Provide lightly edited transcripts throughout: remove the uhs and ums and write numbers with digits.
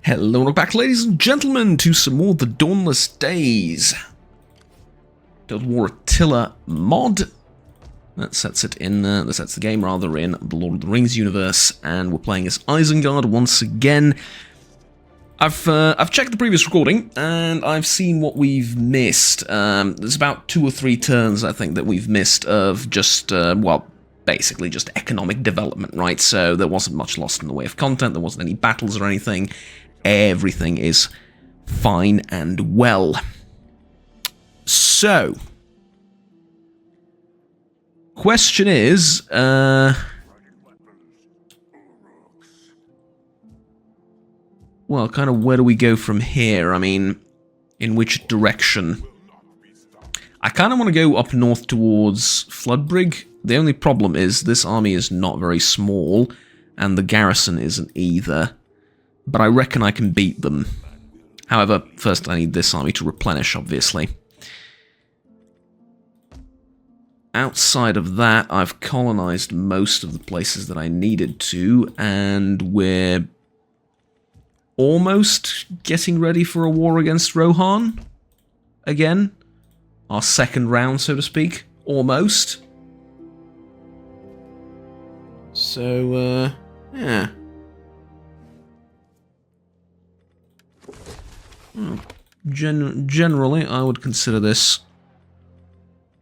Hello and welcome back, ladies and gentlemen, to some more of the Dawnless Days. Total War Attilla mod. That sets it in, that sets the game rather in the Lord of the Rings universe, and we're playing as Isengard once again. I've checked the previous recording, and I've seen what we've missed. There's about 2 or 3 turns, I think, that we've missed of just, well, basically just economic development, right? So there wasn't much lost in the way of content, there wasn't any battles or anything. Everything is fine and well. So, question is, well, kind of where do we go from here? I mean, in which direction? I kind of want to go up north towards Floodbrig. The only problem is this army is not very small, and the garrison isn't either. But I reckon I can beat them. However, first I need this army to replenish, obviously. Outside of that, I've colonized most of the places that I needed to, and we're almost getting ready for a war against Rohan. Again. Our second round, so to speak. Almost. So, yeah. Well, generally, I would consider this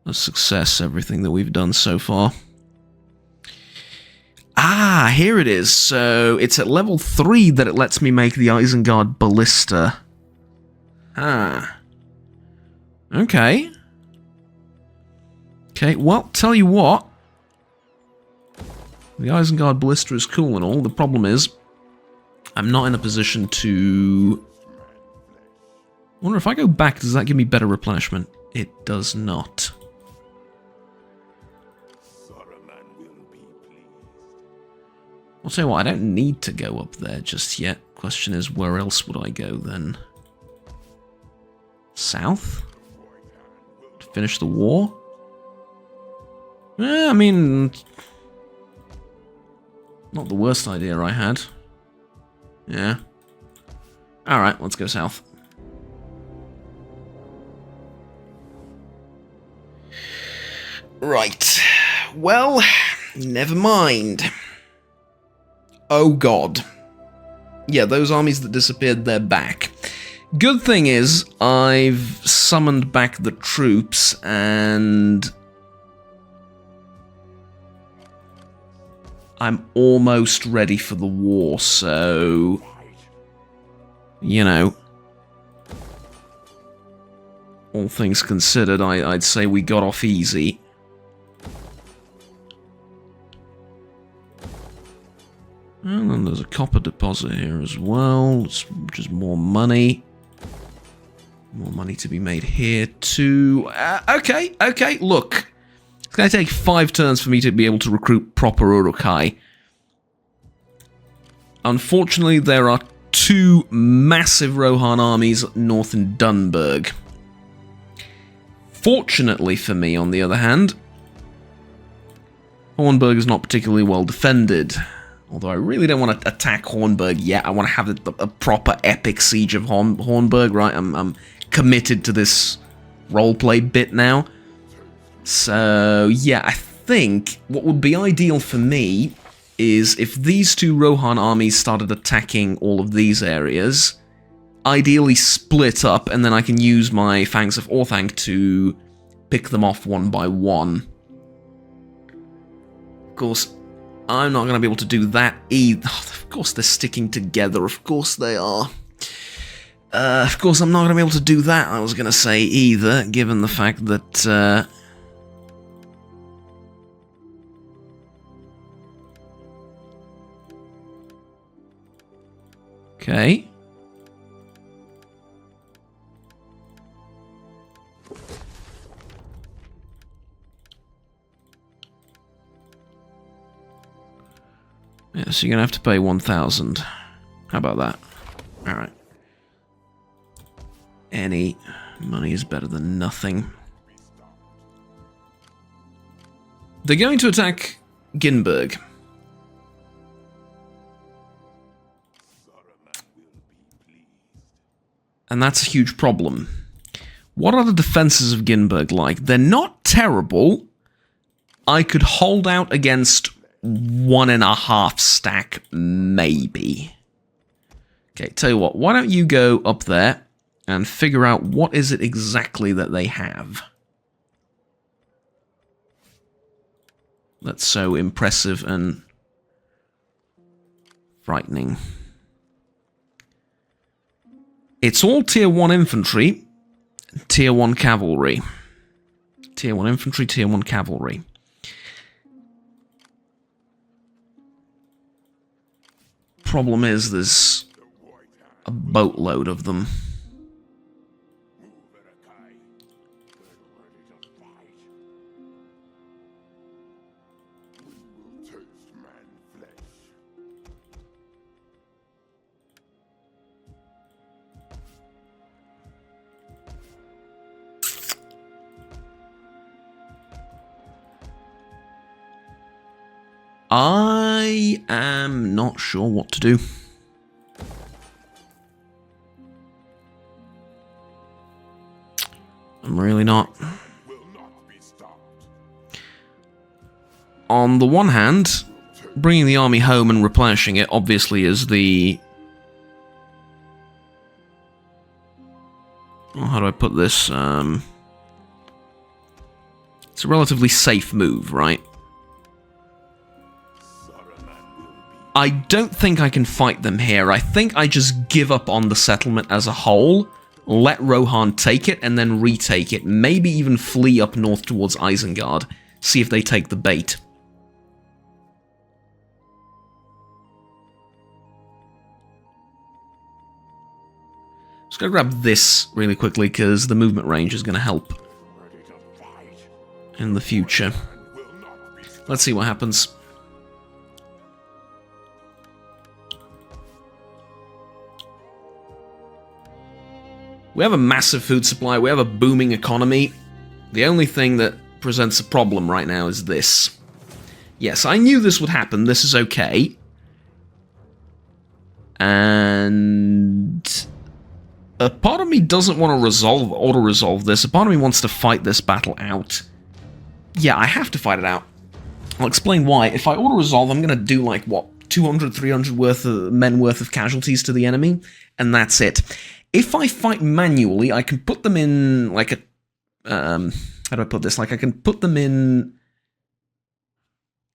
a success, everything that we've done so far. Ah, here it is. So, it's at level 3 that it lets me make the Isengard Ballista. Ah. Okay. Okay, well, tell you what. The Isengard Ballista is cool and all. The problem is, I'm not in a position to... I wonder if I go back, does that give me better replenishment? It does not. I'll tell you what, I don't need to go up there just yet. Question is, where else would I go then? South? To finish the war? I mean... not the worst idea I had. Yeah. Alright, let's go south. Right. Well, never mind. Oh god. Yeah, those armies that disappeared, they're back. Good thing is, I've summoned back the troops, and... I'm almost ready for the war, so... you know... all things considered, I'd say we got off easy. And then there's a copper deposit here as well, which is more money. More money to be made here too. Okay, look. It's going to take 5 turns for me to be able to recruit proper Urukai. Unfortunately, there are 2 massive Rohan armies north in Dunburg. Fortunately for me, on the other hand, Hornburg is not particularly well defended. Although I really don't want to attack Hornburg yet. I want to have a proper epic siege of Hornburg, right? I'm committed to this roleplay bit now. So, yeah, I think what would be ideal for me is if these 2 Rohan armies started attacking all of these areas, ideally split up, and then I can use my Fangs of Orthanc to pick them off one by one. Of course, I'm not going to be able to do that either. Of course they're sticking together, of course they are. Of course I'm not going to be able to do that, I was going to say, either, given the fact that... okay. Yeah, so you're going to have to pay 1,000. How about that? Alright. Any money is better than nothing. They're going to attack Ginberg. And that's a huge problem. What are the defenses of Ginberg like? They're not terrible. I could hold out against 1.5 stack, maybe. Okay, tell you what, why don't you go up there and figure out what is it exactly that they have. That's so impressive and frightening. It's all Tier 1 infantry, Tier 1 cavalry. Tier 1 infantry, Tier 1 cavalry. Problem is, there's a boatload of them. I am not sure what to do. I'm really not. On the one hand, bringing the army home and replenishing it obviously is the... Oh, how do I put this? It's a relatively safe move, right? I don't think I can fight them here. I think I just give up on the settlement as a whole, let Rohan take it, and then retake it. Maybe even flee up north towards Isengard. See if they take the bait. Just gonna grab this really quickly, because the movement range is gonna help in the future. Let's see what happens. We have a massive food supply, we have a booming economy. The only thing that presents a problem right now is this. Yes, I knew this would happen, this is okay. And... a part of me doesn't want to auto-resolve this, a part of me wants to fight this battle out. Yeah, I have to fight it out. I'll explain why. If I auto-resolve, I'm gonna do like, what, 200, 300 men worth of casualties to the enemy, and that's it. If I fight manually, I can put them in, like a... how do I put this? Like, I can put them in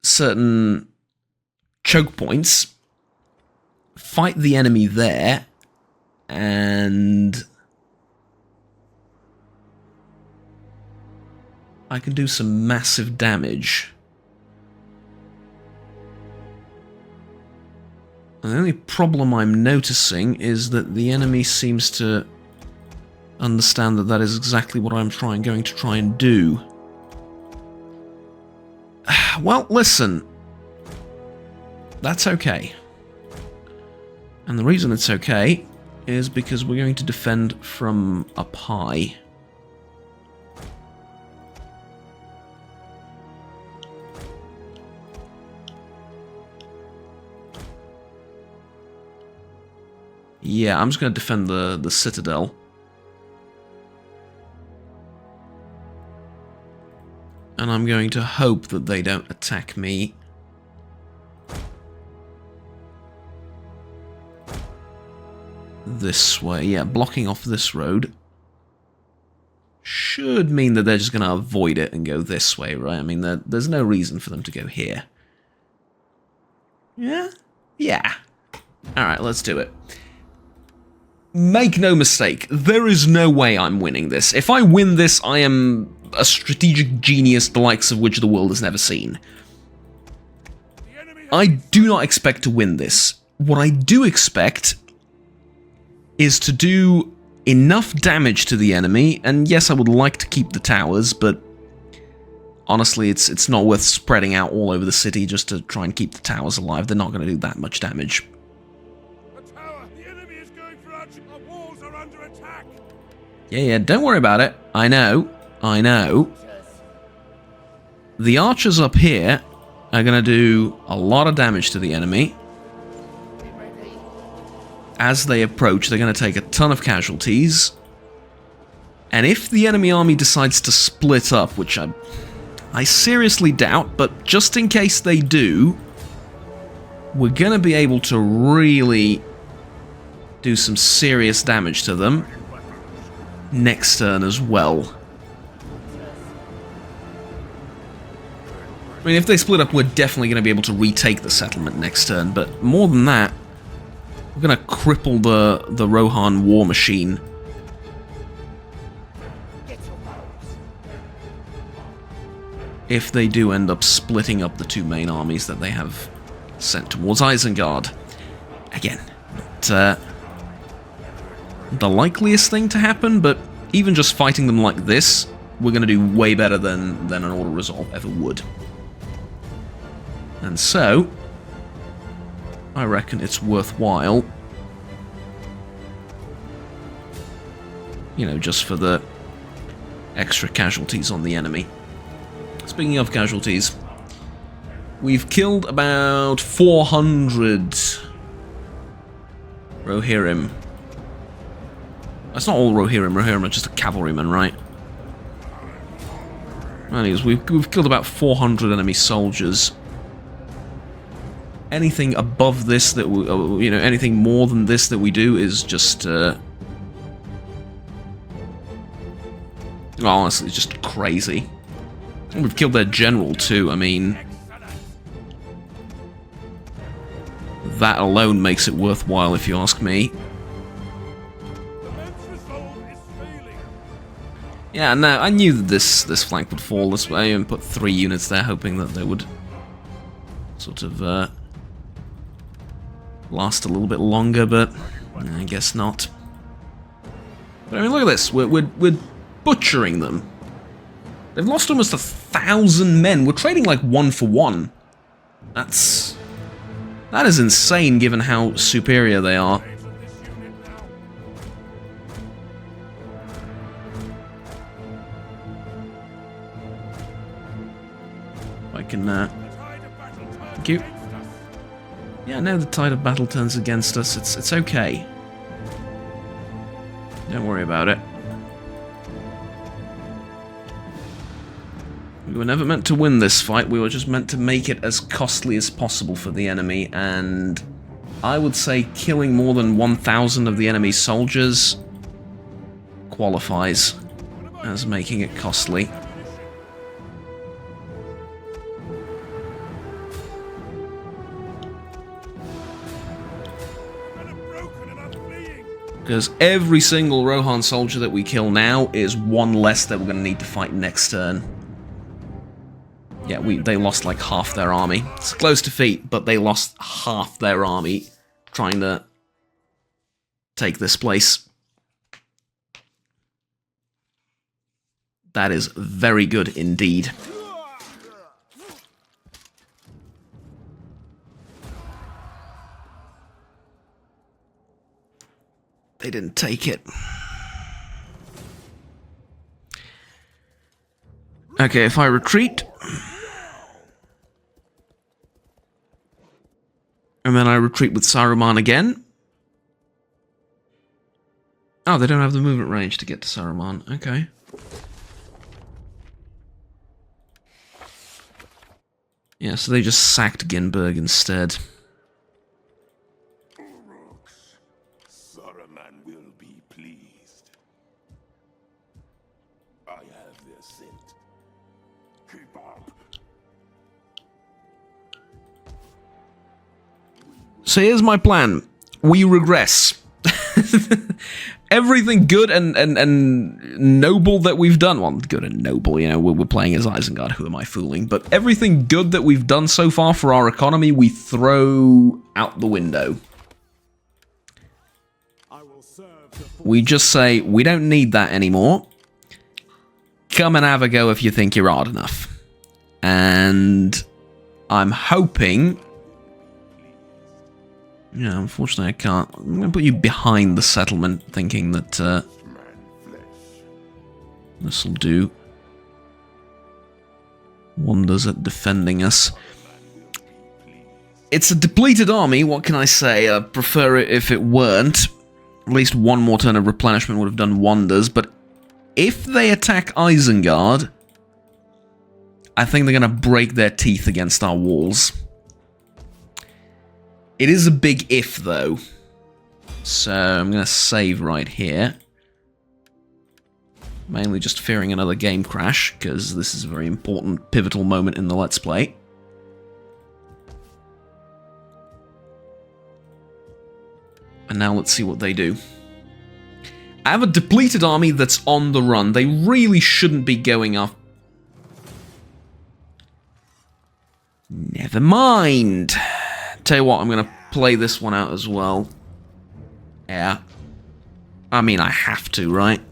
certain choke points, fight the enemy there, and I can do some massive damage. And the only problem I'm noticing is that the enemy seems to understand that that is exactly what I'm going to try and do. Well, listen. That's okay. And the reason it's okay is because we're going to defend from up high. Yeah, I'm just going to defend the citadel. And I'm going to hope that they don't attack me. This way, yeah, blocking off this road should mean that they're just going to avoid it and go this way, right? I mean, there's no reason for them to go here. Yeah? Yeah. Alright, let's do it. Make no mistake, there is no way I'm winning this. If I win this, I am a strategic genius the likes of which the world has never seen. I do not expect to win this. What I do expect is to do enough damage to the enemy, and yes, I would like to keep the towers, but honestly, it's not worth spreading out all over the city just to try and keep the towers alive. They're not going to do that much damage. Yeah, don't worry about it. I know. The archers up here are going to do a lot of damage to the enemy. as they approach, they're going to take a ton of casualties. And if the enemy army decides to split up, which I seriously doubt, but just in case they do, we're going to be able to really do some serious damage to them next turn as well. I mean, if they split up, we're definitely going to be able to retake the settlement next turn, but more than that, we're going to cripple the Rohan war machine. If they do end up splitting up the two main armies that they have sent towards Isengard. Again, not the likeliest thing to happen, but even just fighting them like this, we're going to do way better than an auto resolve ever would. And so, I reckon it's worthwhile, you know, just for the extra casualties on the enemy. Speaking of casualties, we've killed about 400 Rohirrim. That's not all Rohirrim. Rohirrim are just a cavalryman, right? Anyways, we've killed about 400 enemy soldiers. Anything above this that we, you know, anything more than this that we do is just, well, honestly, it's just crazy. And we've killed their general too. I mean, that alone makes it worthwhile, if you ask me. Yeah, no, I knew that this flank would fall. This way, I even put 3 units there, hoping that they would sort of last a little bit longer, but I guess not. But I mean, look at this. We're butchering them. They've lost almost 1,000 men. We're trading like 1 for 1. That is insane, given how superior they are. If I can, thank you. Yeah, now the tide of battle turns against us. It's okay. Don't worry about it. We were never meant to win this fight, we were just meant to make it as costly as possible for the enemy, and I would say killing more than 1,000 of the enemy's soldiers qualifies as making it costly. Because every single Rohan soldier that we kill now is 1 less that we're going to need to fight next turn. Yeah, they lost like half their army. It's a close defeat, but they lost half their army trying to take this place. That is very good indeed. They didn't take it. Okay, if I retreat, and then I retreat with Saruman again. Oh, they don't have the movement range to get to Saruman. Okay. Yeah, so they just sacked Ginberg instead. Saruman will be pleased. I have their scent. Keep up. So here's my plan. We regress. Everything good and noble that we've done, well, good and noble, you know, we're playing as Isengard, who am I fooling? But everything good that we've done so far for our economy, we throw out the window. We just say, we don't need that anymore. Come and have a go if you think you're hard enough. And I'm hoping... Yeah, unfortunately I can't. I'm going to put you behind the settlement, thinking that this will do wonders at defending us. It's a depleted army, what can I say? I prefer it if it weren't. At least one more turn of replenishment would have done wonders, but if they attack Isengard, I think they're going to break their teeth against our walls. It is a big if, though. So I'm going to save right here. Mainly just fearing another game crash, because this is a very important, pivotal moment in the Let's Play. And now let's see what they do. I have a depleted army that's on the run. They really shouldn't be going up. Never mind. Tell you what, I'm going to play this one out as well. Yeah. I mean, I have to, right?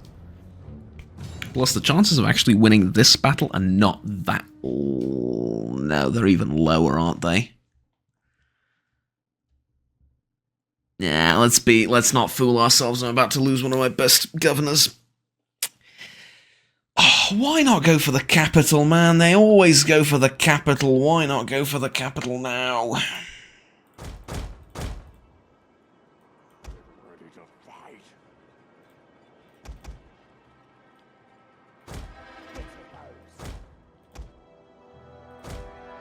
Plus, the chances of actually winning this battle are not that... Oh, no, they're even lower, aren't they? Yeah, let's not fool ourselves. I'm about to lose one of my best governors. Oh, why not go for the capital, man? They always go for the capital. Why not go for the capital now? Ready to fight.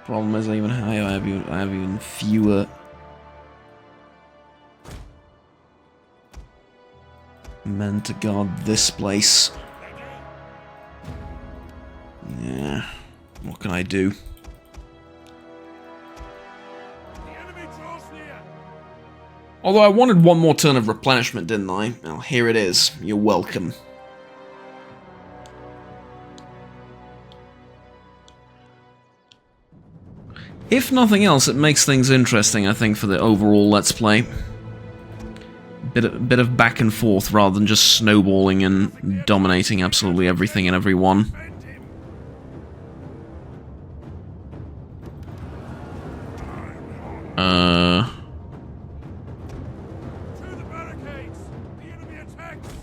Problem is, I have even fewer men to guard this place. Yeah, what can I do? Although I wanted one more turn of replenishment, didn't I? Well, here it is. You're welcome. If nothing else, it makes things interesting, I think, for the overall Let's Play. Bit of back and forth rather than just snowballing and dominating absolutely everything and everyone.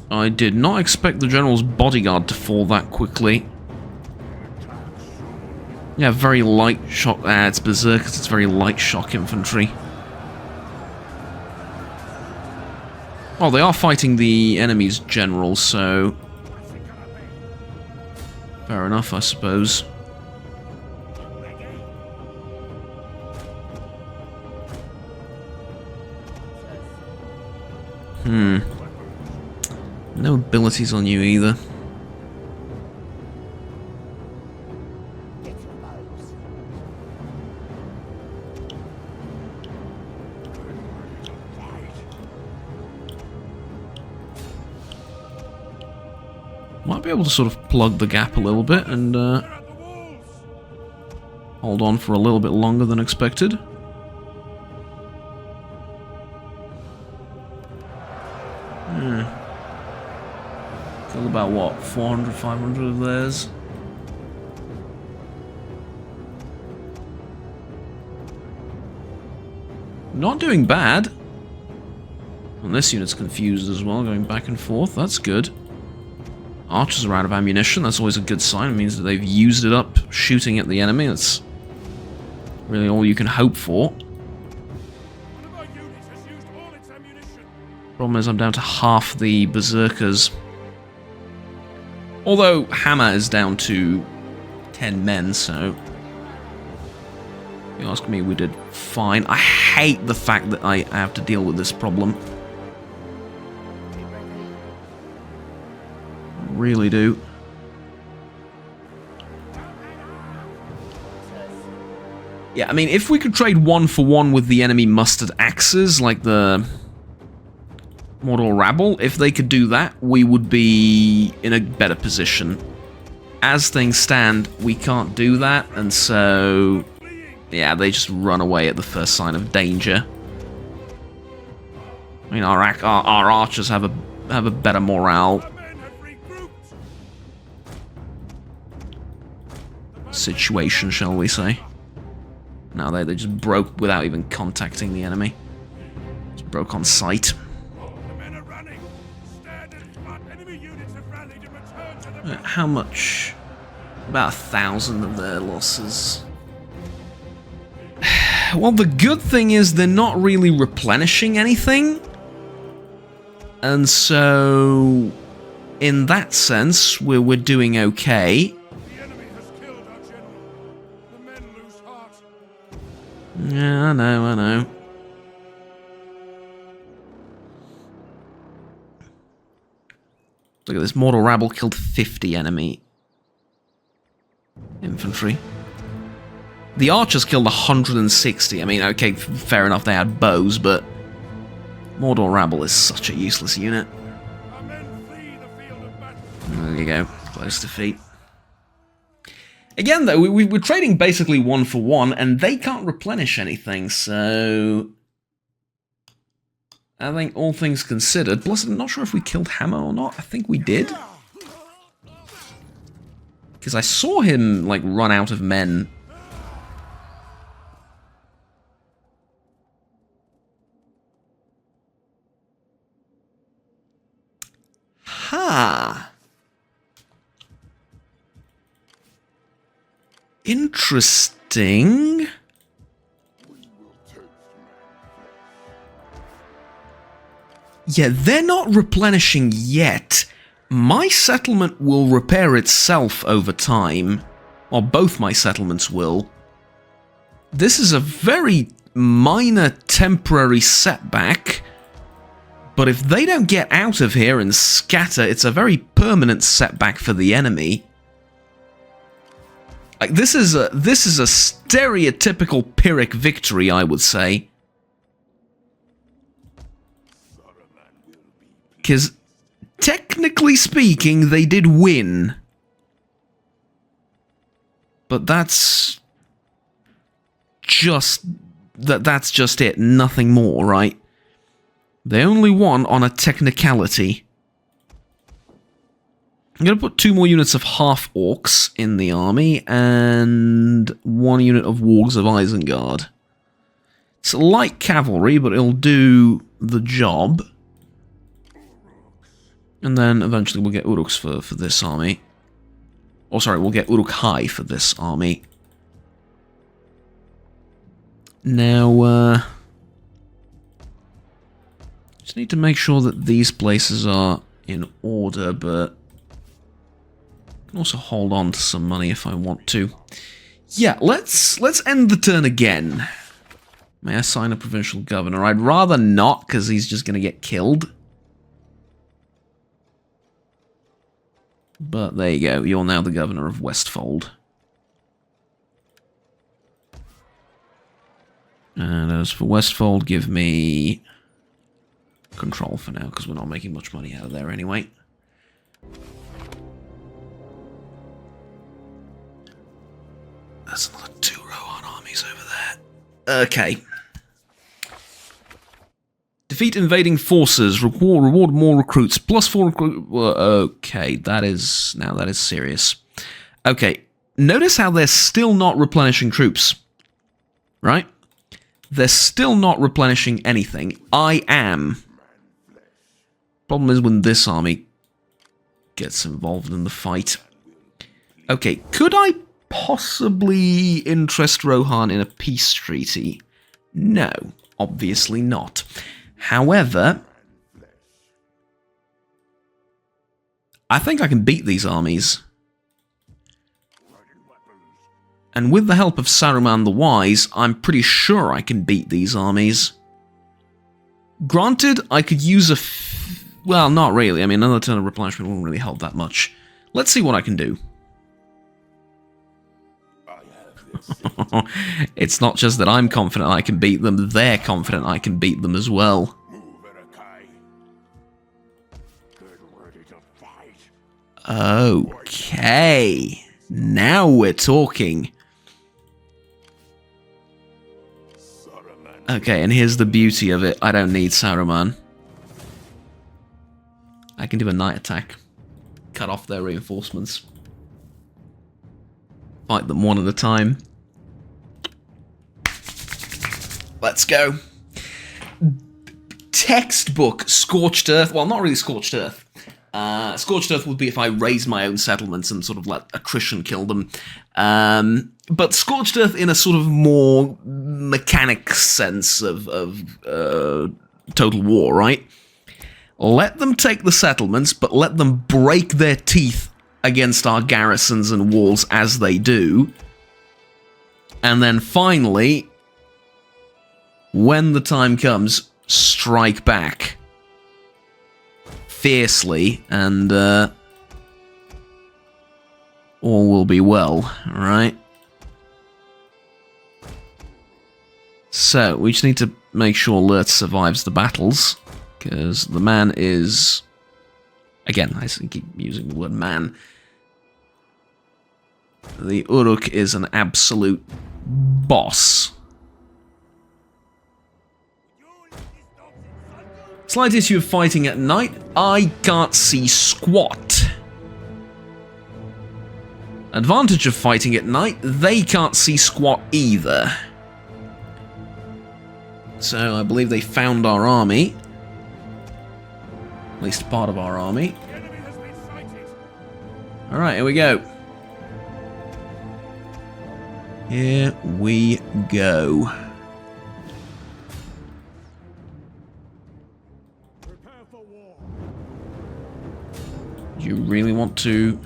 I did not expect the general's bodyguard to fall that quickly. Yeah, very light shock. It's berserkers. It's very light shock infantry. Oh, they are fighting the enemy's general, so fair enough, I suppose. No abilities on you either. Might be able to sort of plug the gap a little bit and hold on for a little bit longer than expected. Killed about what, 400, 500 of theirs? Not doing bad. And this unit's confused as well, going back and forth. That's good. Archers are out of ammunition. That's always a good sign. It means that they've used it up shooting at the enemy. That's really all you can hope for. Problem is I'm down to half the berserkers. Although Hammer is down to 10 men, so if you ask me, we did fine. I hate the fact that I have to deal with this problem. Really do. Yeah, I mean, if we could trade 1-for-1 with the enemy mustered axes, like the Mordor Rabble, if they could do that, we would be in a better position. As things stand, we can't do that, and so yeah, they just run away at the first sign of danger. I mean, our archers have a better morale. Situation, shall we say. No, they just broke without even contacting the enemy. Just broke on sight. How much? About 1,000 of their losses. Well, the good thing is they're not really replenishing anything. And so, in that sense, we're doing okay. The enemy has killed our general. The men lose heart. Yeah, I know. Look at this, mortal rabble killed 50 enemy infantry. The archers killed 160. I mean, okay, fair enough, they had bows, but Mordor rabble is such a useless unit. Our men flee the field of battle. There you go, close defeat. Again, though, we're trading basically 1 for 1, and they can't replenish anything, so I think all things considered, plus I'm not sure if we killed Hammer or not. I think we did. Because I saw him, like, run out of men. Ha! Interesting. Yeah, they're not replenishing yet. My settlement will repair itself over time. Or both my settlements will. This is a very minor temporary setback. But if they don't get out of here and scatter, it's a very permanent setback for the enemy. Like, this is a stereotypical Pyrrhic victory, I would say. Because, technically speaking, they did win. But that's just it, nothing more, right? They only won on a technicality. I'm going to put 2 more units of half-orcs in the army, and 1 unit of wargs of Isengard. It's light cavalry, but it'll do the job. And then eventually we'll get Uruks for this army. Oh, sorry, we'll get Uruk-hai for this army. Now, just need to make sure that these places are in order, but I can also hold on to some money if I want to. Yeah, let's end the turn again. May I sign a provincial governor? I'd rather not, because he's just going to get killed. But there you go, you're now the governor of Westfold. And as for Westfold, give me control for now, because we're not making much money out of there anyway. There's another 2 Rohan armies over there. Okay. Defeat invading forces, reward more recruits, +4 recruit. Okay, that is serious. Okay, notice how they're still not replenishing troops, right? They're still not replenishing anything. I am. Problem is when this army gets involved in the fight. Okay, could I possibly interest Rohan in a peace treaty? No, obviously not. However, I think I can beat these armies. And with the help of Saruman the Wise, I'm pretty sure I can beat these armies. Granted, I could use a well, not really. I mean, another turn of replenishment won't really help that much. Let's see what I can do. It's not just that I'm confident I can beat them, they're confident I can beat them as well. Okay, now we're talking. Okay, and here's the beauty of it. I don't need Saruman. I can do a night attack. Cut off their reinforcements. Fight them one at a time. Let's go. Textbook Scorched Earth. Well, not really Scorched Earth. Scorched Earth would be if I raised my own settlements and sort of let attrition kill them. but Scorched Earth in a sort of more mechanic sense of Total War, right? Let them take the settlements, but let them break their teeth against our garrisons and walls as they do. And then finally, when the time comes, strike back fiercely, and all will be well, right? So, we just need to make sure Lurtz survives the battles, because the man is... Again, I keep using the word man. The Uruk is an absolute boss. Slight issue of fighting at night. I can't see squat. Advantage of fighting at night. They can't see squat either. So I believe they found our army. At least part of our army. Alright, here we go. Here we go. Do you really want to...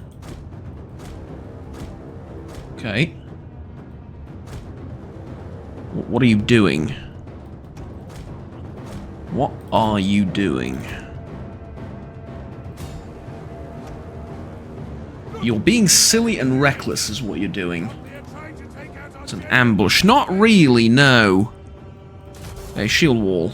Okay. What are you doing? What are you doing? You're being silly and reckless is what you're doing. It's an ambush. Not really, no. A shield wall.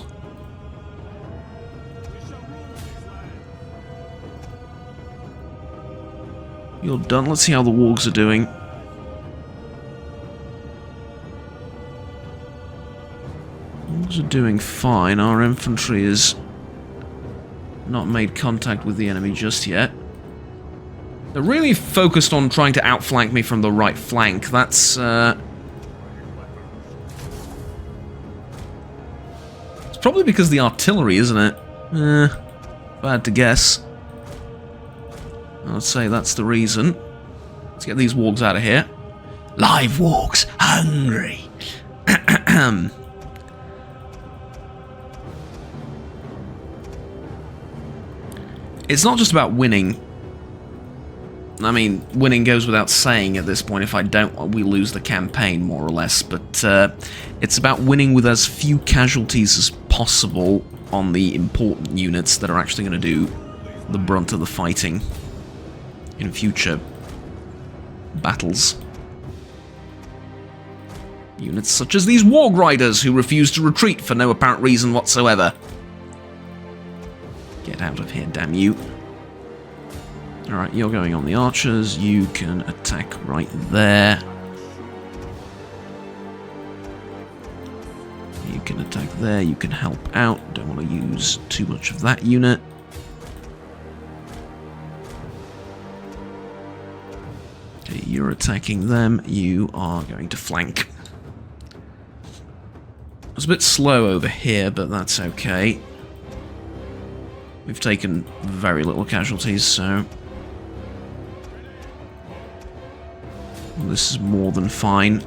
You're done. Let's see how the wargs are doing. Wargs are doing fine. Our infantry is not made contact with the enemy just yet. They're really focused on trying to outflank me from the right flank. That's, it's probably because of the artillery, isn't it? If I had to guess. I'd say that's the reason. Let's get these wargs out of here. Live wargs, hungry. It's not just about winning. I mean, winning goes without saying at this point. If I don't, we lose the campaign, more or less. But it's about winning with as few casualties as possible on the important units that are actually going to do the brunt of the fighting in future battles. Units such as these Warg Riders who refuse to retreat for no apparent reason whatsoever. Get out of here, damn you. Alright, you're going on the archers. You can attack right there. You can attack there. You can help out. Don't want to use too much of that unit. Okay, you're attacking them. You are going to flank. It's a bit slow over here, but that's okay. We've taken very little casualties, so... this is more than fine.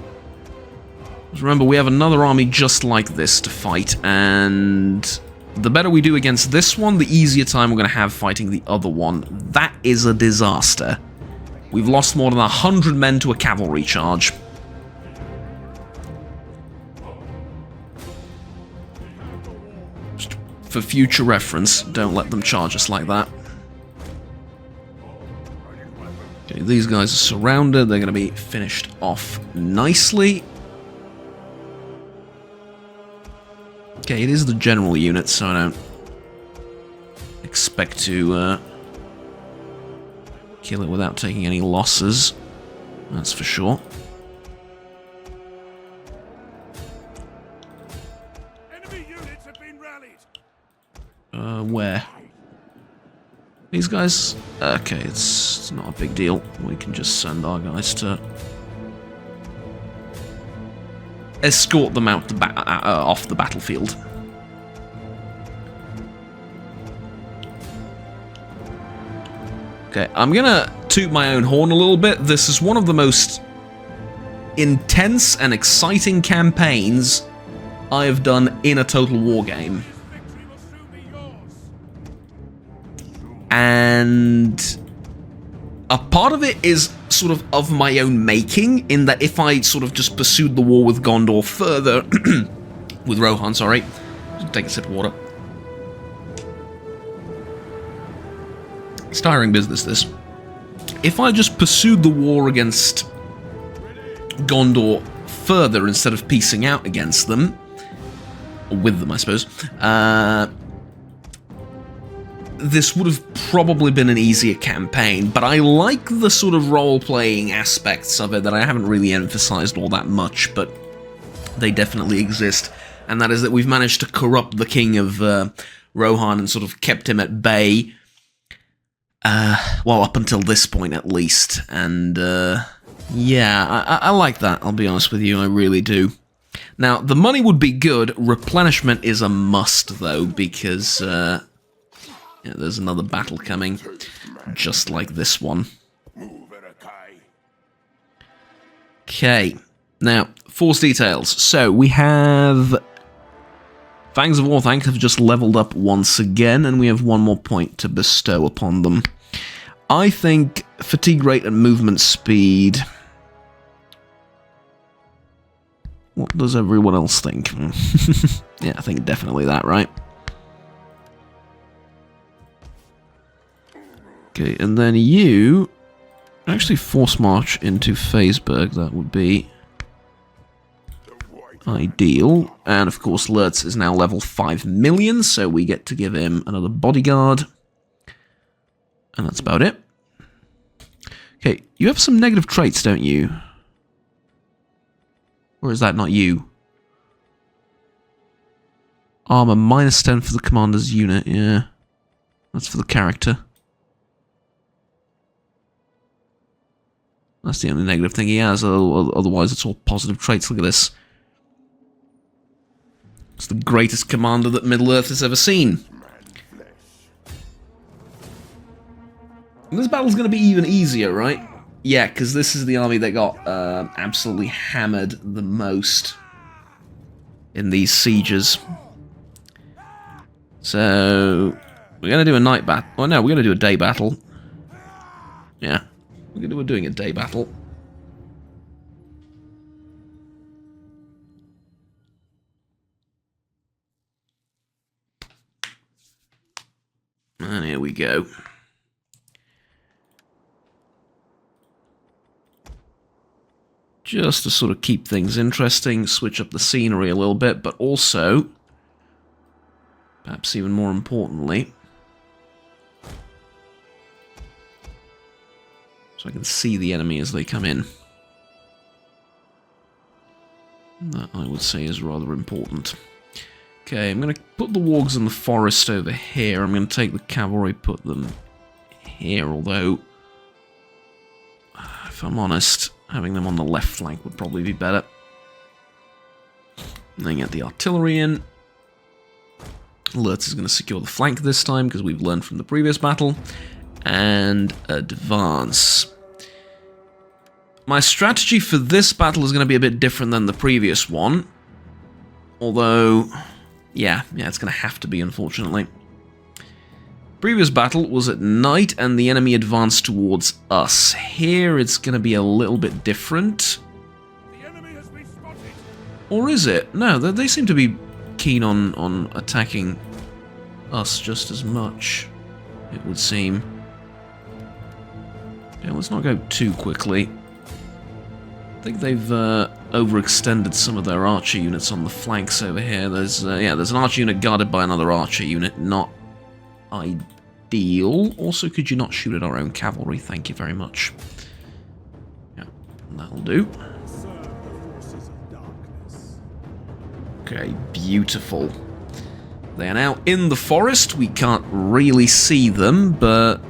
Just remember, we have another army just like this to fight, and the better we do against this one, the easier time we're going to have fighting the other one. That is a disaster. We've lost more than 100 men to a cavalry charge. Just for future reference, don't let them charge us like that. Okay, these guys are surrounded. They're going to be finished off nicely. Okay, it is the general unit, so I don't expect to kill it without taking any losses. That's for sure. Enemy units have been rallied. Where? These guys? Okay, it's not a big deal. We can just send our guys to escort them out off the battlefield. Okay, I'm gonna toot my own horn a little bit. This is one of the most intense and exciting campaigns I have done in a Total War game. And a part of it is sort of my own making, in that if I sort of just pursued the war with Gondor further, with Rohan, sorry, just take a sip of water. It's tiring business, this. If I just pursued the war against Gondor further instead of piecing out against them, or with them, I suppose, this would have probably been an easier campaign, but I like the sort of role-playing aspects of it that I haven't really emphasized all that much, but they definitely exist, and that is that we've managed to corrupt the king of Rohan and sort of kept him at bay, well, up until this point at least, and yeah, I like that, I'll be honest with you, I really do. Now, the money would be good, replenishment is a must, though, because yeah, there's another battle coming, just like this one. Okay, now, force details. So, we have Fangs of Orthanc have just leveled up once again, and we have one more point to bestow upon them. I think fatigue rate and movement speed... What does everyone else think? Yeah, I think definitely that, right? Okay, and then you actually force march into Faceberg. That would be ideal. And of course, Lurtz is now level 5 million, so we get to give him another bodyguard. And that's about it. Okay, you have some negative traits, don't you? Or is that not you? Armor -10 for the commander's unit, yeah. That's for the character. That's the only negative thing he has, otherwise it's all positive traits. Look at this. It's the greatest commander that Middle-earth has ever seen. And this battle's going to be even easier, right? Yeah, because this is the army that got absolutely hammered the most in these sieges. So, we're going to do a night battle. Oh no, we're going to do a day battle. Yeah. We're doing a day battle. And here we go. Just to sort of keep things interesting, switch up the scenery a little bit, but also, perhaps even more importantly, so I can see the enemy as they come in. That, I would say, is rather important. Okay, I'm going to put the wargs in the forest over here. I'm going to take the cavalry, put them here, although, if I'm honest, having them on the left flank would probably be better. And then get the artillery in. Lurtz is going to secure the flank this time, because we've learned from the previous battle. And advance. My strategy for this battle is going to be a bit different than the previous one. Although, yeah, it's going to have to be, unfortunately. Previous battle was at night and the enemy advanced towards us. Here it's going to be a little bit different. The enemy has been spotted. Or is it? No, they seem to be keen on attacking us just as much, it would seem. Yeah, let's not go too quickly. I think they've overextended some of their archer units on the flanks over here. There's an archer unit guarded by another archer unit. Not ideal. Also, could you not shoot at our own cavalry? Thank you very much. Yeah, that'll do. Okay, beautiful. They are now in the forest. We can't really see them, but...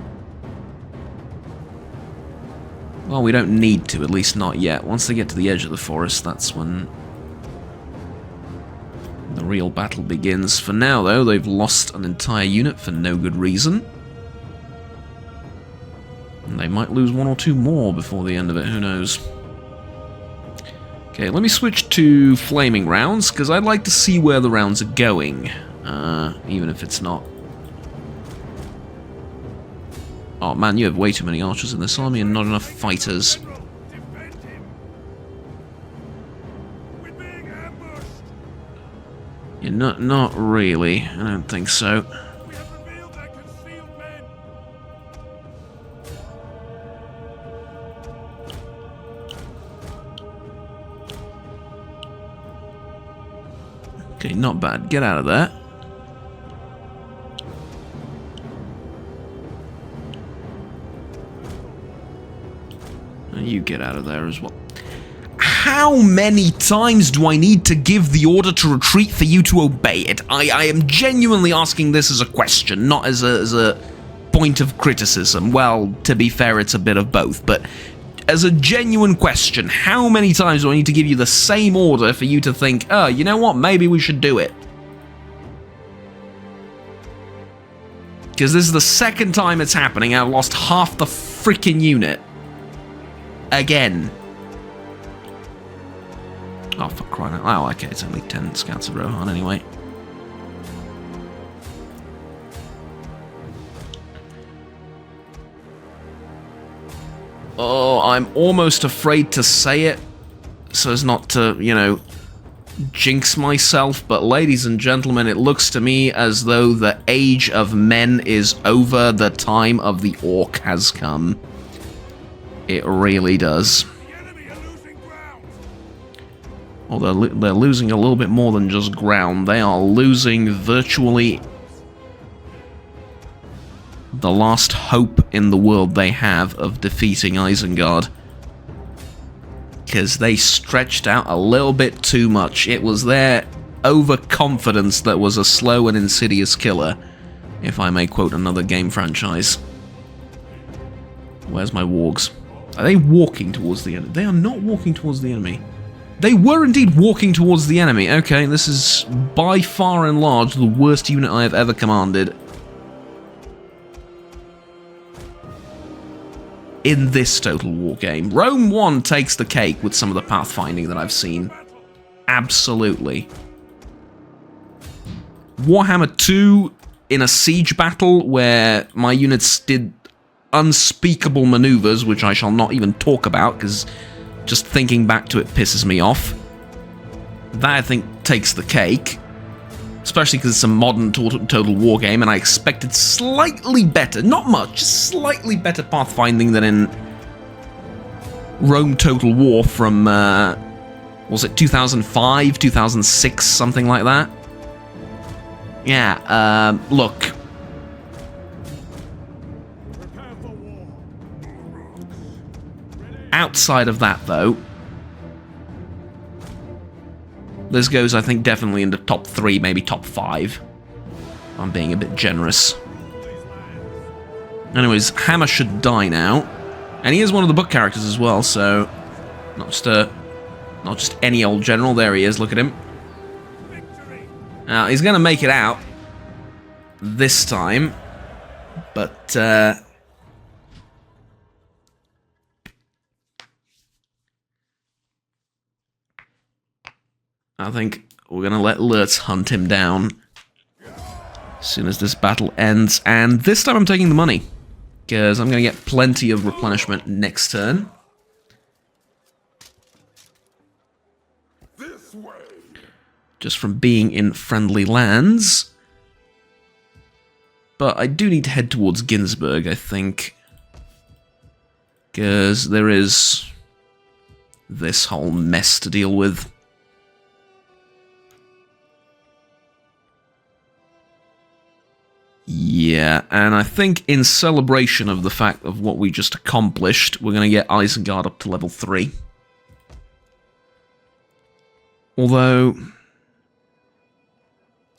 well, we don't need to, at least not yet. Once they get to the edge of the forest, that's when the real battle begins. For now, though, they've lost an entire unit for no good reason. And they might lose one or two more before the end of it, who knows. Okay, let me switch to flaming rounds, because I'd like to see where the rounds are going. Even if it's not. Oh man, you have way too many archers in this army and not enough fighters. Defend him. We're being ambushed. Yeah, not really. I don't think so. We have revealed their concealed men. Okay, not bad. Get out of there. And you get out of there as well. How many times do I need to give the order to retreat for you to obey it? I am genuinely asking this as a question, not as a point of criticism. Well, to be fair, it's a bit of both, but as a genuine question, how many times do I need to give you the same order for you to think, oh, you know what, maybe we should do it? Because this is the second time it's happening, I've lost half the freaking unit. Again. Oh, for crying out loud. Oh, okay, it's only 10 scouts of Rohan anyway. Oh, I'm almost afraid to say it, so as not to, you know, jinx myself, but ladies and gentlemen, it looks to me as though the age of men is over, the time of the orc has come. It really does. The enemy are losing ground. Well, they're losing a little bit more than just ground. They are losing virtually the last hope in the world they have of defeating Isengard. Because they stretched out a little bit too much. It was their overconfidence that was a slow and insidious killer, if I may quote another game franchise. Where's my wargs? Are they walking towards the enemy? They are not walking towards the enemy. They were indeed walking towards the enemy. Okay, this is by far and large the worst unit I have ever commanded. In this Total War game. Rome 1 takes the cake with some of the pathfinding that I've seen. Absolutely. Warhammer 2 in a siege battle where my units did unspeakable maneuvers, which I shall not even talk about because just thinking back to it pisses me off. That, I think, takes the cake. Especially because it's a modern Total War game, and I expected slightly better, not much, just slightly better pathfinding than in Rome Total War from, was it 2005, 2006, something like that? Yeah, look. Prepare for war. Outside of that, though, this goes, I think, definitely into top 3, maybe top 5. I'm being a bit generous. Anyways, Hammer should die now. And he is one of the book characters as well, so not just any old general. There he is, look at him. Now, he's going to make it out this time, but I think we're going to let Lurtz hunt him down as soon as this battle ends. And this time I'm taking the money, because I'm going to get plenty of replenishment next turn. This way. Just from being in friendly lands. But I do need to head towards Ginsburg, I think. Because there is this whole mess to deal with. Yeah, and I think in celebration of the fact of what we just accomplished, we're going to get Isengard up to level 3. Although,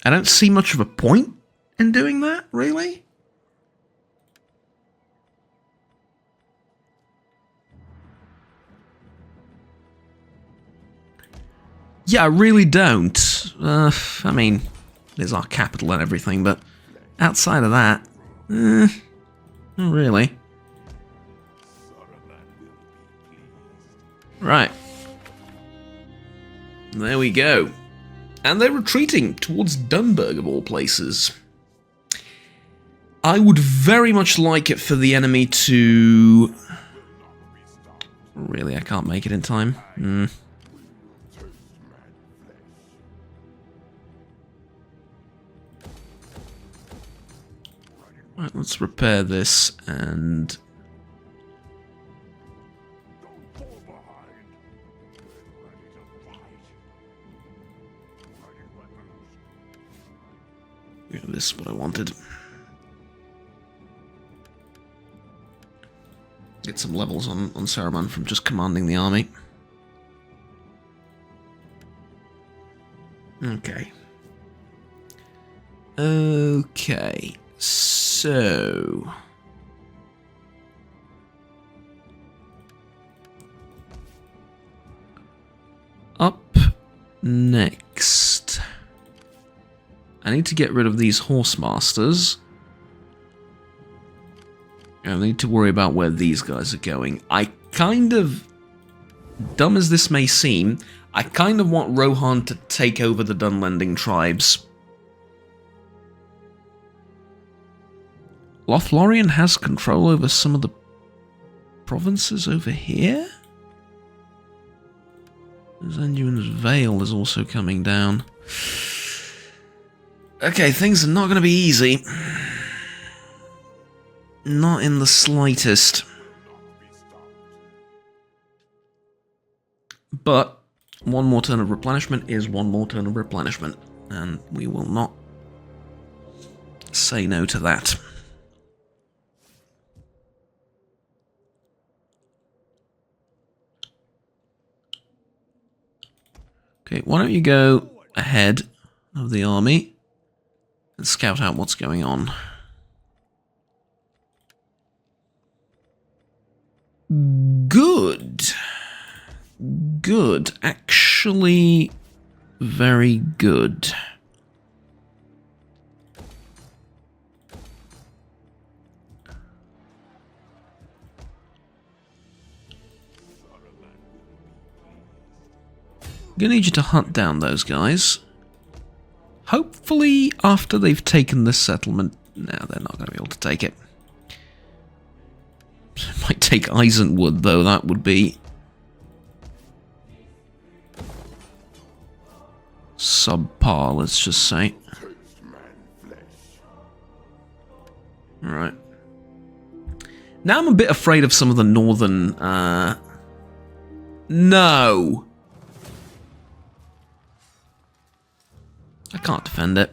I don't see much of a point in doing that, really. Yeah, I really don't. I mean, there's our capital and everything, but outside of that, not really. Right. There we go. And they're retreating towards Dunburg, of all places. I would very much like it for the enemy to... Really, I can't make it in time. Right, let's repair this and... Yeah, this is what I wanted. Get some levels on Saruman from just commanding the army. Okay. Okay, so... Up next... I need to get rid of these horse masters. I need to worry about where these guys are going. I kind of, dumb as this may seem, I kind of want Rohan to take over the Dunlending tribes. Lothlorien has control over some of the provinces over here? Zenduin's Vale is also coming down. Okay, things are not going to be easy. Not in the slightest. But one more turn of replenishment is one more turn of replenishment, and we will not say no to that. Okay, why don't you go ahead of the army and scout out what's going on. Good. Good. Actually, very good. Gonna need you to hunt down those guys. Hopefully, after they've taken this settlement... No, they're not going to be able to take it. Might take Isengard, though. That would be... subpar, let's just say. Alright. Now I'm a bit afraid of some of the northern... No! I can't defend it.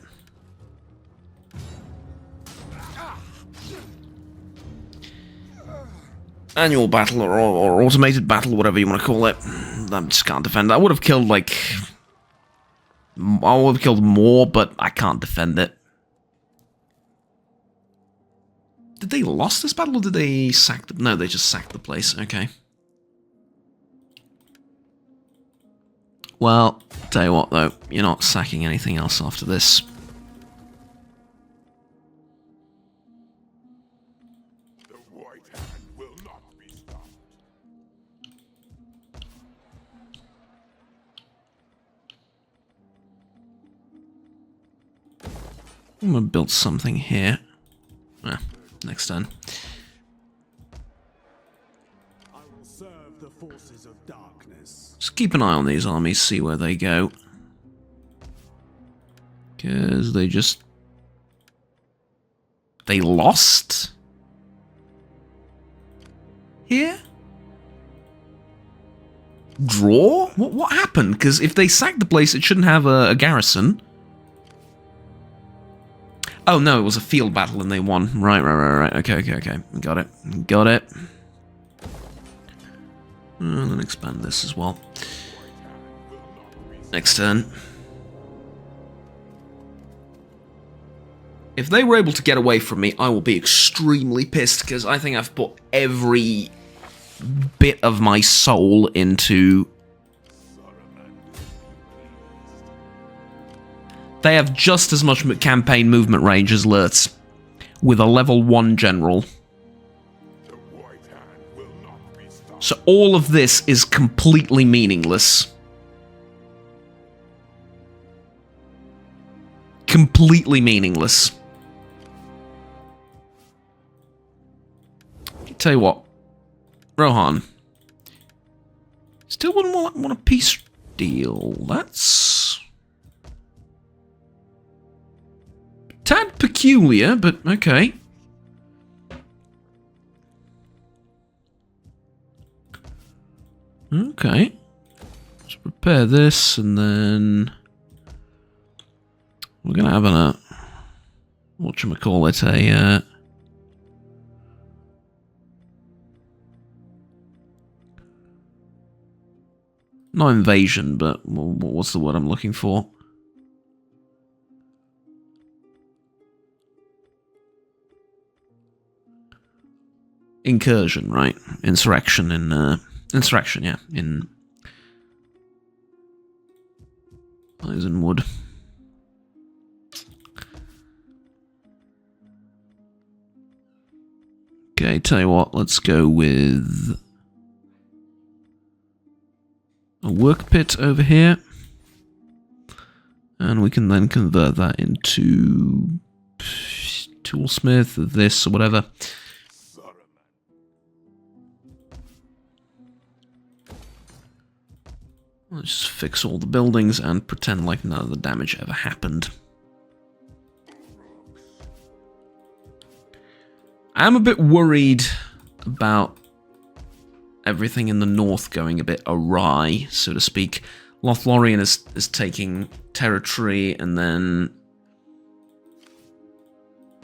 Annual battle or automated battle, whatever you want to call it. I just can't defend it. I would have killed, like... I would have killed more, but I can't defend it. Did they lost this battle, or did they sack the... No, they just sacked the place. Okay. Well, tell you what, though. You're not sacking anything else after this. The White Hand will not be stopped. I'm gonna build something here. Next turn. I will serve the forces of darkness. Just keep an eye on these armies, see where they go. Because they just... They lost? Here? Draw? What happened? Because if they sacked the place, it shouldn't have a garrison. Oh, no, it was a field battle and they won. Right. Okay. Got it. And then expand this as well. Next turn. If they were able to get away from me, I will be extremely pissed, because I think I've put every bit of my soul into... They have just as much campaign movement range as Lurtz, with a level 1 general. So all of this is completely meaningless. completely meaningless. Tell you what, Rohan. Still wouldn't want a peace deal. That's a tad peculiar, but okay. Okay. Let's prepare this, and then we're gonna have a whatchamacallit, not invasion, but what's the word I'm looking for? Incursion, right? Insurrection in, insurrection, yeah, in Isenwood. Okay, tell you what, let's go with a work pit over here, and we can then convert that into toolsmith, this or whatever. Let's just fix all the buildings and pretend like none of the damage ever happened. I'm a bit worried about everything in the north going a bit awry, so to speak. Lothlorien is taking territory, and then,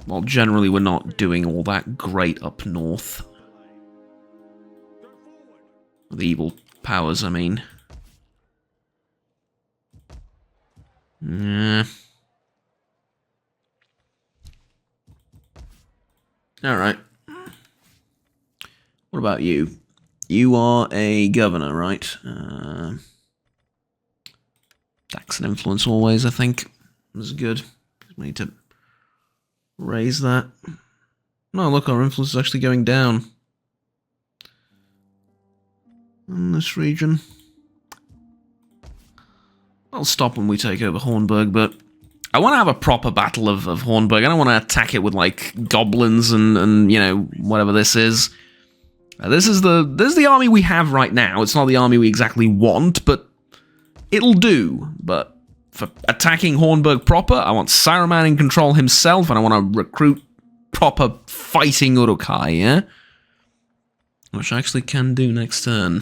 well, generally we're not doing all that great up north. The evil powers, I mean. Yeah. Alright. What about you? You are a governor, right? Tax and influence always, I think. Is good. We need to raise that. No, look, our influence is actually going down in this region. I'll stop when we take over Hornburg, but I want to have a proper battle of Hornburg. I don't want to attack it with, like, goblins and you know, whatever this is. This is the army we have right now. It's not the army we exactly want, but it'll do. But for attacking Hornburg proper, I want Saruman in control himself, and I want to recruit proper fighting Uruk-hai, yeah? Which I actually can do next turn.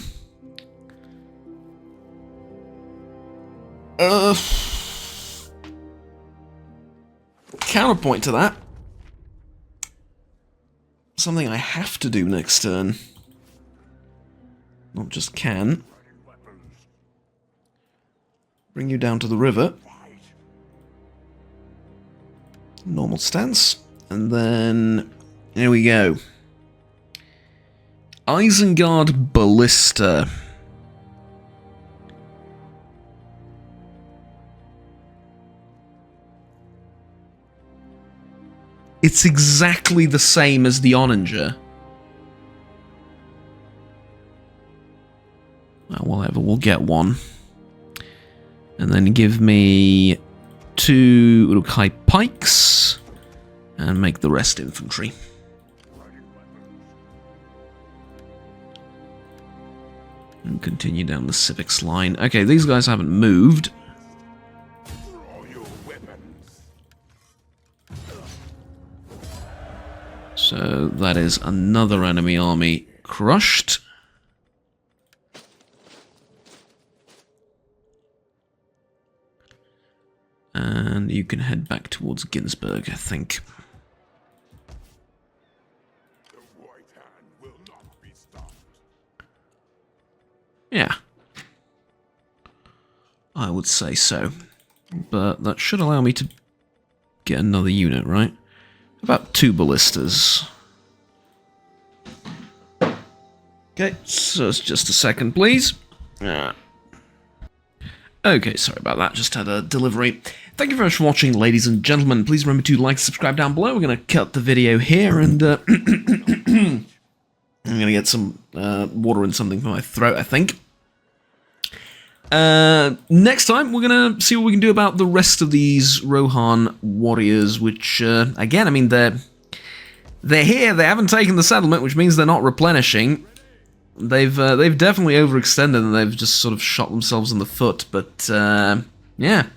Counterpoint to that. Something I have to do next turn. Not just can. Bring you down to the river. Normal stance. And then, here we go. Isengard Ballista. It's exactly the same as the Oninger. Well, whatever, we'll get one. And then give me 2 Uruk-hai pikes, and make the rest infantry. And continue down the civics line. Okay, these guys haven't moved. So that is another enemy army crushed. And you can head back towards Ginsburg, I think. The right hand will not be stopped. Yeah. I would say so. But that should allow me to get another unit, right? About 2 ballistas. Okay, so it's just a second, please. Okay, sorry about that, just had a delivery. Thank you very much for watching, ladies and gentlemen. Please remember to like and subscribe down below. We're going to cut the video here, and I'm going to get some water and something for my throat, I think. Next time, we're going to see what we can do about the rest of these Rohan warriors, which, again, I mean, they're here, they haven't taken the settlement, which means they're not replenishing. They've definitely overextended, and they've just sort of shot themselves in the foot, but, yeah.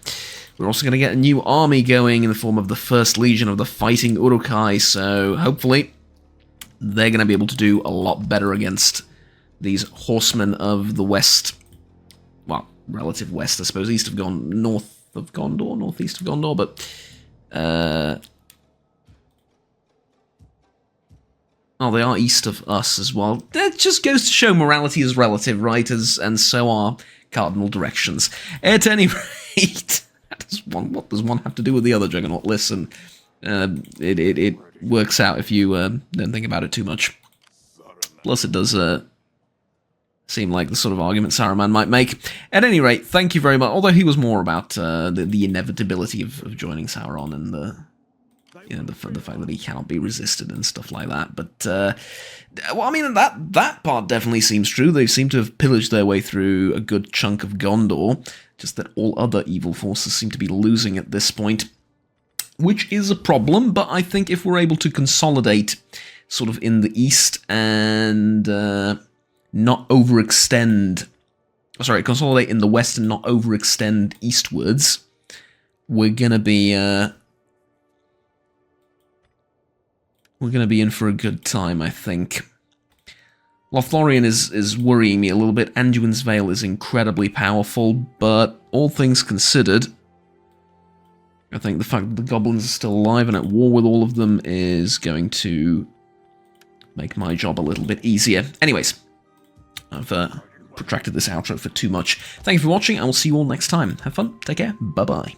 We're also going to get a new army going in the form of the First Legion of the Fighting Uruk-hai, so hopefully they're going to be able to do a lot better against these horsemen of the west. Well, relative west, I suppose, east of north of Gondor, northeast of Gondor, but, oh, they are east of us as well. That just goes to show morality is relative, right, and so are cardinal directions. At any rate, what does one have to do with the other, Juggernaut? Listen, it works out if you don't think about it too much. Plus, it does seem like the sort of argument Saruman might make. At any rate, thank you very much. Although he was more about the inevitability of joining Sauron and the fact that he cannot be resisted and stuff like that. But well, I mean, that part definitely seems true. They seem to have pillaged their way through a good chunk of Gondor. Just that all other evil forces seem to be losing at this point, which is a problem. But I think if we're able to consolidate sort of in the east and not overextend, consolidate in the west and not overextend eastwards, we're gonna be in for a good time, I think. Lothlorien is worrying me a little bit. Anduin's Veil is incredibly powerful, but all things considered, I think the fact that the goblins are still alive and at war with all of them is going to make my job a little bit easier. Anyways, I've protracted this outro for too much. Thank you for watching, and we'll see you all next time. Have fun, take care, bye-bye.